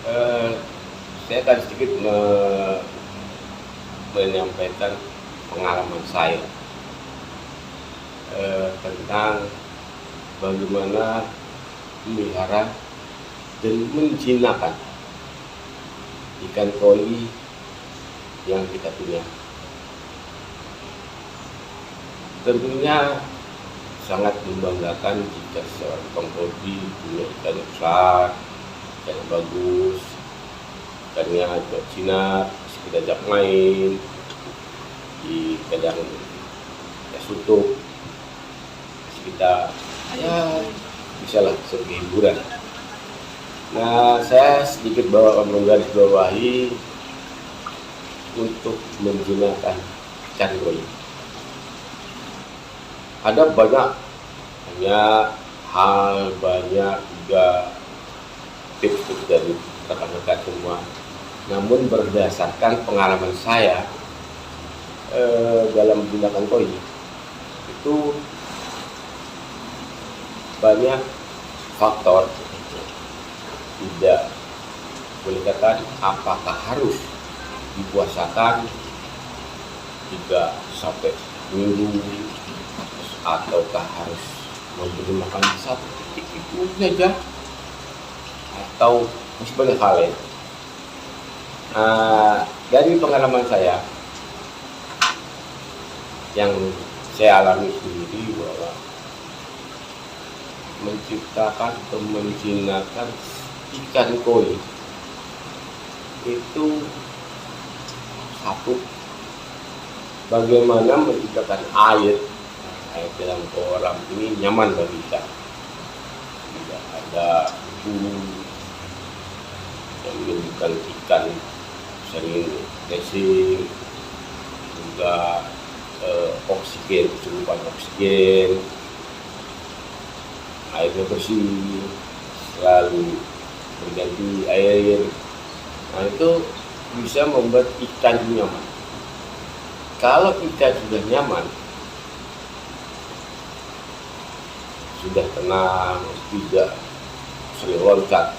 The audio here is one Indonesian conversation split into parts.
Eh, saya akan sedikit menyampaikan pengalaman saya tentang bagaimana memelihara dan menjinakkan ikan koi yang kita punya. Tentunya sangat membanggakan jika seorang penghobi punya ikan yang besar, ikan yang bagus, ikannya buat jinak, kita ajak main di kadang ya tutup, kita ya bisa lah sebagai hiburan. Nah, saya sedikit menggaris bawahi untuk menjinakkan ikan koi. Ada banyak hal, banyak juga tips-tips dari rekan-rekan semua. Namun berdasarkan pengalaman saya dalam menjinakkan koi itu banyak faktor, tidak boleh katakan apakah harus dipuasakan 3 sampai minggu ataukah harus memberi makan satu titik itu saja atau masih banyak hal lain. Dari pengalaman saya yang saya alami sendiri bahwa menciptakan atau menjinakkan ikan koi itu satu, bagaimana menciptakan air dalam kolam ini nyaman bagi ikan, tidak ada debu yang menimbulkan ikan sering racing, juga oksigen, kecukupan oksigen, airnya bersih, selalu berganti air. Nah, itu bisa membuat ikan nyaman. Kalau ikan sudah nyaman, sudah tenang, tidak sering loncat.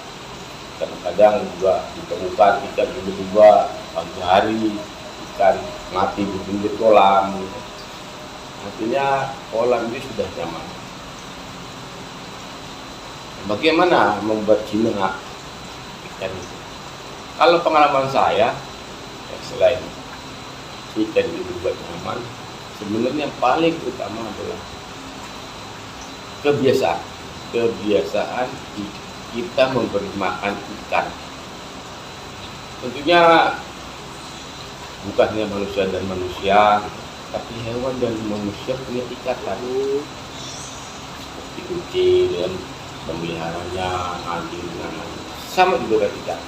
Kadang-kadang juga ditemukan ikan tiba-tiba pagi hari ikan mati di pinggir kolam. Artinya kolam ini sudah nyaman. Bagaimana membuat jinak ikan itu? Kalau pengalaman saya, selain ikan itu buat nyaman, sebenarnya paling utama adalah kebiasaan kita memberi makan ikan. Tentunya bukan hanya manusia dan manusia, tapi hewan dan manusia punya ikatan. Seperti kucing, pemeliharanya, anjing, sama juga dengan ikan.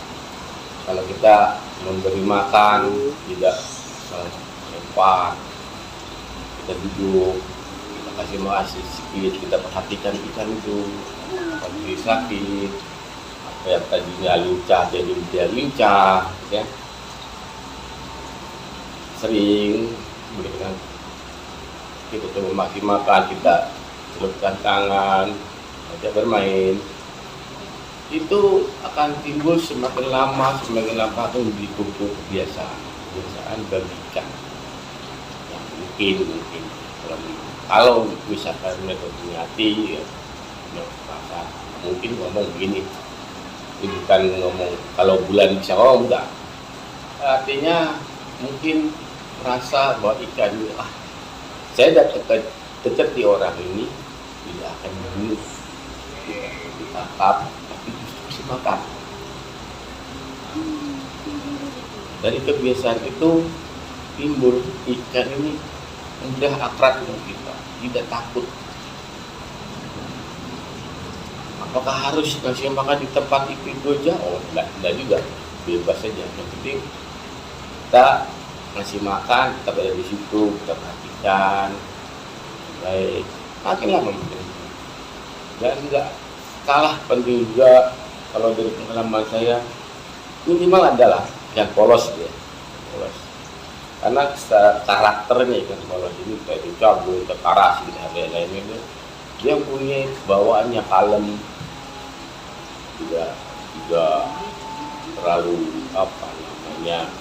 Kalau kita memberi makan, tidak sempat, kita duduk, kita kasih makan sedikit, kita perhatikan ikan itu, kalau sakit, apa yang tadinya lincah jadi dia lincah, ya. Sering berikan kita coba masih makan, kita celupkan tangan, ajak bermain, itu akan timbul semakin lama akan ditutup kebiasaan bagi ikan. Ya, mungkin kalau misalkan mereka punya hati, ya, maka mungkin ngomong begini, ini bukan ngomong kalau bulan bisa ngomong, enggak. Artinya mungkin merasa bahwa ikan saya dekat di orang ini tidak akan membunuh, ditangkap, tapi justru makan. Dari kebiasaan itu timbul ikan ini mudah akrab dengan kita, tidak takut. Apakah harus kasih makan di tempat itu aja? Oh, enggak juga, bebas saja. Yang penting kita ngasih makan, tetap ada di situ, kita perhatikan, baik, makin lama mungkin. Dan enggak kalah penting juga kalau dari pengalaman saya, minimal adalah yang polos dia, polos. Karena karakternya ikan polos ini kayak cabul, kekarasin, dan lain-lainnya, dia punya bawaannya kalem, tidak terlalu apa namanya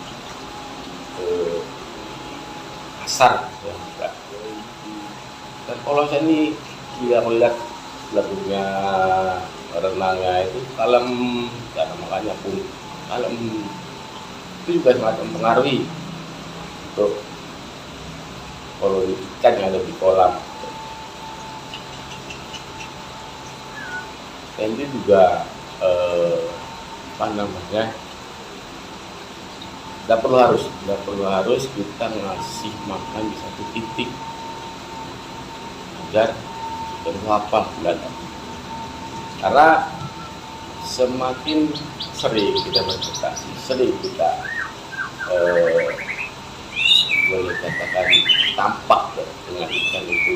kasar ya. Dan kalau saya ini tidak melihat lagunya renangnya itu kalem, karena makanya pun kalem itu juga sangat mempengaruhi untuk koloni ikan yang ada di kolam. Dan itu juga apa namanya, tidak perlu harus kita ngasih makan di satu titik agar berapa bulan. Karena semakin sering kita berprestasi, sering kita boleh katakan tampak dengan ikan itu,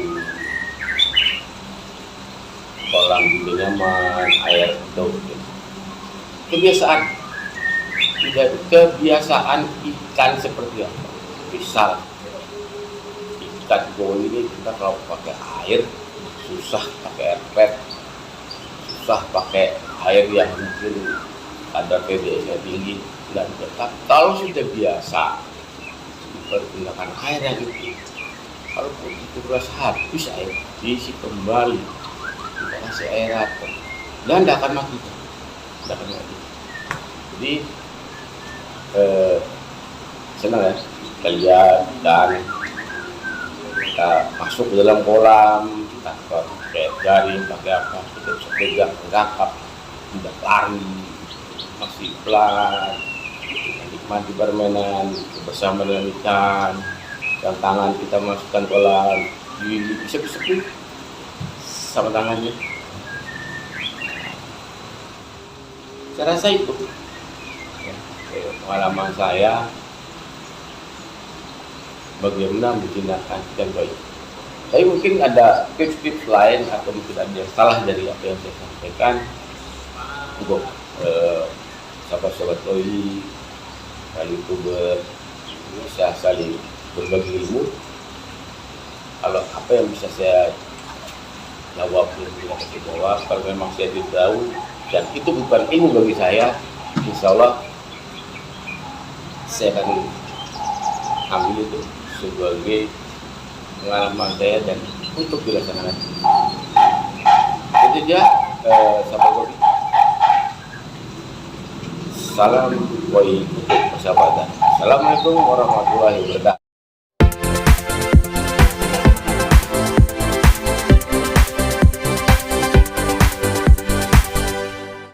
kolam juga nyaman, air itu kebiasaan ikan seperti apa. Misal ikan koi ini kita kalau pakai air susah pakai air pet, susah pakai air yang mungkin kadar pH-nya tinggi, dan tetap kalau sudah biasa pergunakan air yang itu, kalau itu terus habis air diisi kembali, kita kasih aerator dan tidak akan mati. Jadi senang ya kita lihat dan kita masuk ke dalam kolam, kita pakai jaring, pakai apa, kita bisa pegang, menangkap, tidak lari, masih pelan, nikmati permainan bersama dengan ikan. Dan tangan kita masukkan kolam, bisa sama tangannya. Saya rasa itu pengalaman saya bagaimana menggunakan ikan koi. Tapi mungkin ada tips-tips lain atau mungkin ada yang salah dari apa yang saya sampaikan untuk sahabat-sahabat koi dan YouTuber bisa saling berbagi ilmu. Kalau apa yang bisa saya jawab, kalau memang saya tidak tahu dan itu bukan ilmu bagi saya, insya Allah saya akan ambil itu sebagai pengalaman saya dan untuk dilaksanakan. Itu dia sahabat koi. Salam koi untuk persahabatan. Assalamualaikum warahmatullahi wabarakatuh.